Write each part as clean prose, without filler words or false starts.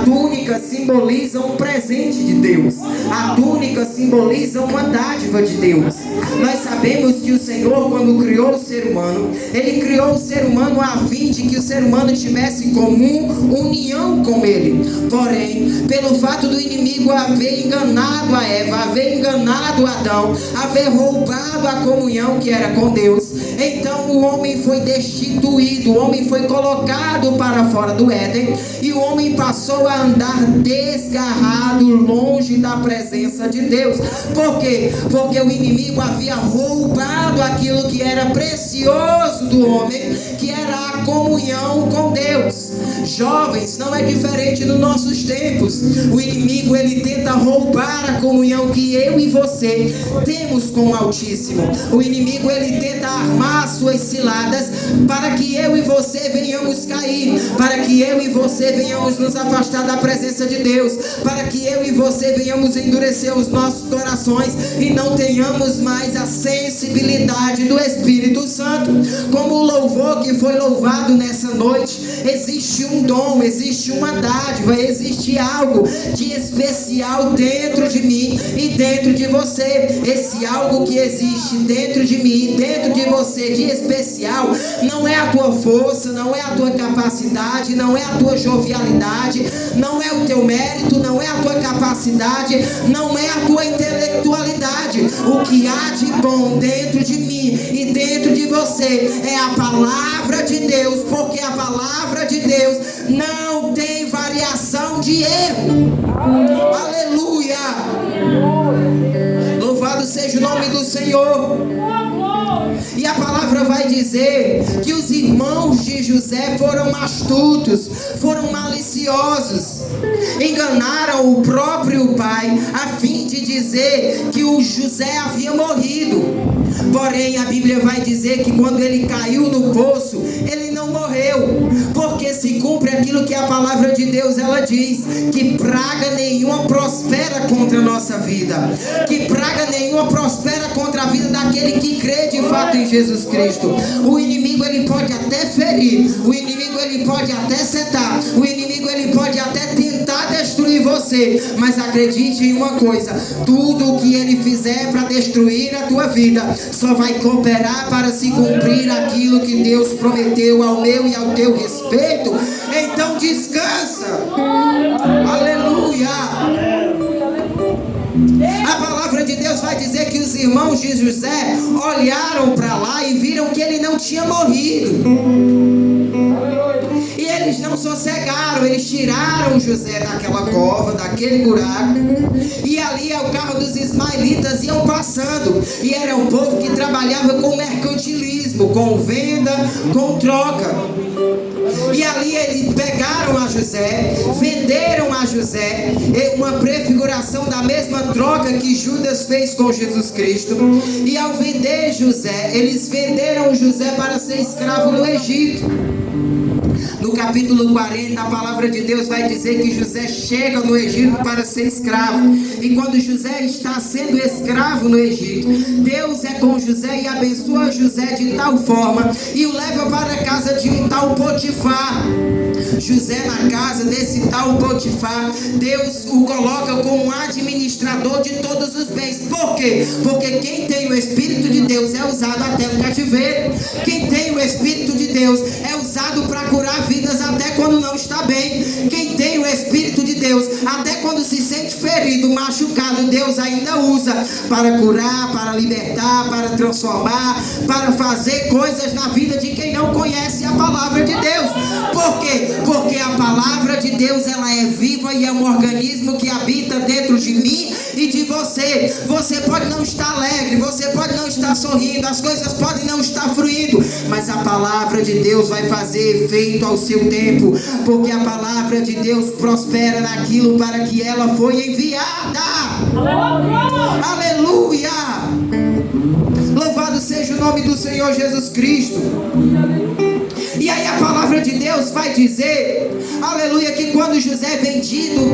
túnica simboliza um presente de Deus. A túnica simboliza uma dádiva de Deus. Nós sabemos que o Senhor, quando criou o ser humano, Ele criou o ser humano a fim de que o ser humano tivesse em comum união com Ele. Porém, pelo fato do inimigo haver enganado a Eva, haver enganado Adão, haver roubado a comunhão que era com Deus, então o homem foi destituído, o homem foi colocado para fora do Éden, e o homem passou a andar desgarrado, longe da presença de Deus. Por quê? Porque o inimigo havia roubado aquilo que era precioso do homem, que era a comunhão com Deus. Jovens, não é diferente nos nossos tempos. O inimigo, ele tenta roubar a comunhão que eu e você temos com o Altíssimo. O inimigo, ele tenta armar suas ciladas para que eu e você venhamos cair, para que eu e você venhamos nos afastar da presença de Deus, para que eu e você venhamos endurecer os nossos corações e não tenhamos mais a sensibilidade do Espírito Santo. Como o louvor que foi louvado nessa noite, existe um dom, existe uma dádiva, existe algo de especial dentro de mim e dentro de você. Esse algo que existe dentro de mim e dentro de você de especial não é a tua força, não é a tua capacidade, não é a tua jovialidade, não é o teu mérito, não é a tua capacidade, não é a tua intelectualidade. O que há de bom dentro de mim e dentro de você é a palavra de Deus, porque a palavra de Deus não tem variação de erro. Aleluia! Louvado seja o nome do Senhor. E a palavra vai dizer que os irmãos de José foram astutos, foram maliciosos, enganaram o próprio pai a fim de dizer que o José havia morrido. Porém, a Bíblia vai dizer que quando ele caiu no poço, ele não morreu, porque se cumpre aquilo que a palavra de Deus ela diz, que praga nenhuma prospera contra a nossa vida, que praga nenhuma prospera contra a vida daquele que crê de fato em Jesus Cristo. O inimigo ele pode até ferir, o inimigo ele pode até setar, o inimigo ele pode até tentar destruir você, mas acredite em uma coisa: tudo o que ele fizer para destruir a tua vida só vai cooperar para se cumprir aquilo que Deus prometeu ao meu e ao teu respeito. Então descansa. Aleluia. A palavra de Deus vai dizer que os irmãos de José olharam para lá e viram que ele não tinha morrido. E eles não sossegaram, eles tiraram José daquela cova, daquele buraco, e ali o carro dos ismaelitas iam passando, e era um povo que trabalhava com mercantilismo, com venda, com troca. E ali eles pegaram a José, venderam a José, uma prefiguração da mesma troca que Judas fez com Jesus Cristo. E ao vender José, eles venderam José para ser escravo no Egito. No capítulo 40, a palavra de Deus vai dizer que José chega no Egito para ser escravo. E quando José está sendo escravo no Egito, Deus é com José e abençoa José de tal forma e o leva para a casa de um tal Potifar. José na casa desse tal Potifar, Deus o coloca como administrador de todos os bens. Por quê? Porque quem tem o Espírito de Deus é usado até no cativeiro. Quem tem o Espírito de Deus é usado para curar vidas até quando não está bem. Quem tem o Espírito de Deus, até quando se sente ferido, machucado, Deus ainda usa para curar, para libertar, para transformar, para fazer coisas na vida de quem não conhece a palavra de Deus. Por quê? Porque a palavra de Deus ela é viva e é um organismo que habita dentro de mim e de você. Você pode não estar alegre, você pode não estar sorrindo, as coisas podem não estar fluindo, mas a palavra de Deus vai fazer efeito ao seu tempo, porque a palavra de Deus prospera naquilo para que ela foi enviada. Aleluia! Louvado seja o nome do Senhor Jesus Cristo. E aí a palavra de Deus vai dizer, aleluia, que quando José é vendido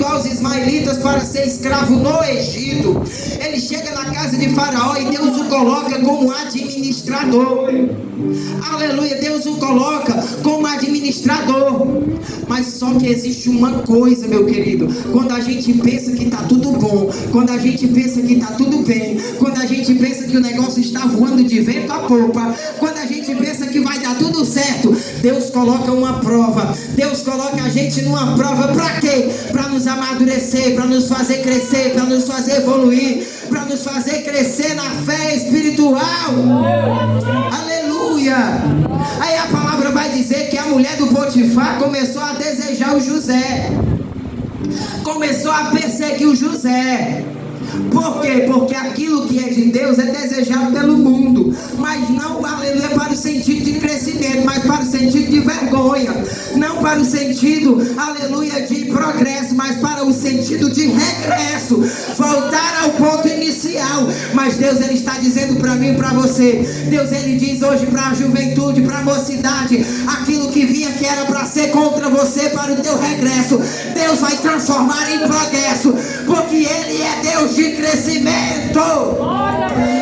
aos ismaelitas para ser escravo no Egito, ele chega na casa de Faraó e Deus o coloca como administrador. Aleluia, Deus o coloca como administrador. Mas só que existe uma coisa, meu querido. Quando a gente pensa que está tudo bom, quando a gente pensa que está tudo bem, quando a gente pensa que o negócio está voando de vento a popa, quando a gente pensa que vai dar tudo certo, Deus coloca uma prova. Deus coloca a gente numa prova para quê? Para nos amadurecer, para nos fazer crescer, para nos fazer evoluir, para nos fazer crescer na fé espiritual. Aleluia. Aí a palavra vai dizer que a mulher do Potifar começou a desejar o José, começou a perseguir o José. Por quê? Porque aquilo que é de Deus é desejado pelo mundo, mas não, aleluia, para o sentido de crescimento, mas para o sentido de vergonha. Não para o sentido, aleluia, de progresso, mas para o sentido de regresso, voltar ao ponto inicial. Mas Deus, Ele está dizendo para mim e para você. Deus, Ele diz hoje para a juventude, para a mocidade, aquilo que vinha que era para ser contra você, para o teu regresso, Deus vai transformar em progresso, porque Ele é Deus de crescimento.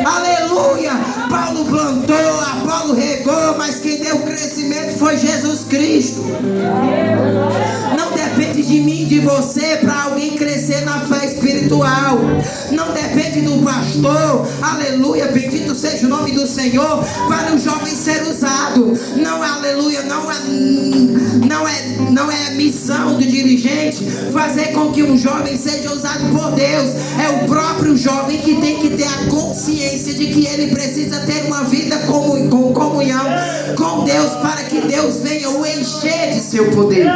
Aleluia. Paulo plantou, Apolo regou, mas quem deu crescimento foi Jesus Cristo. Não depende de mim, de você, para alguém crescer na fé espiritual. Não depende do pastor, aleluia, bendito seja o nome do Senhor, para o jovem ser usado. Não, aleluia, não é missão do dirigente fazer com que um jovem seja usado por Deus. É o próprio jovem que tem que ter a consciência de que ele precisa ter uma vida com comunhão com Deus, para que Deus venha o encher de seu poder.